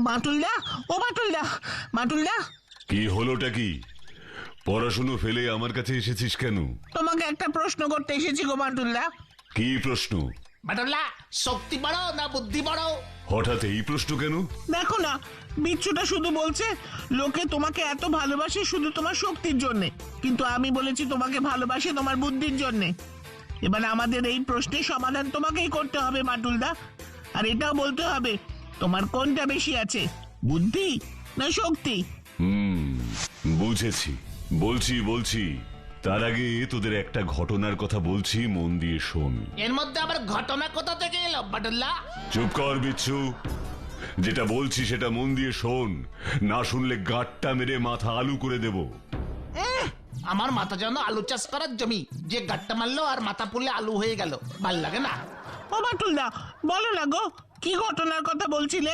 বাটুলদা, ও বাটুলদা, বাটুলদা, কি হলোটা কি? পড়াশুনো ফেলে আমার কাছে এসেছিস কেন? তোমাকে একটা প্রশ্ন করতে এসেছি গো বাটুলদা। কি প্রশ্ন? বাটুল্লা, শক্তি বড় না বুদ্ধি বড়? হঠাৎ এই প্রশ্ন কেন? দেখো না, বিচ্ছুটা শুধু বলছে লোকে তোমাকে এত ভালোবাসে শুধু তোমার শক্তির জন্যে, কিন্তু আমি বলেছি তোমাকে ভালোবাসে তোমার বুদ্ধির জন্যে। এবার আমাদের এই প্রশ্নের সমাধান তোমাকেই করতে হবে বাটুলদা, আর এটাও বলতে হবে তোমার কোনটা বেশি আছে, বুদ্ধি না শক্তি। বুঝেছি, বলছি। তার আগে তোদের একটা ঘটনার কথা বলছি, মন দিয়ে শোন। এর মধ্যে আবার ঘটনা কোথা থেকে এলো বাটুল্লা? চুপ কর বিচ্ছু, যেটা বলছি সেটা মন দিয়ে শোন, না শুনলে গাঁটটা মেরে মাথা আলু করে দেব। আমার মাথা যেন আলু চাষ করার জমি, যে গাট্টা মারলো আর মাথা পুড়লে আলু হয়ে গেল, ভাল লাগে না। ও বাটুলদা, বলো না গো, কি ঘটনার কথা বলছিলে?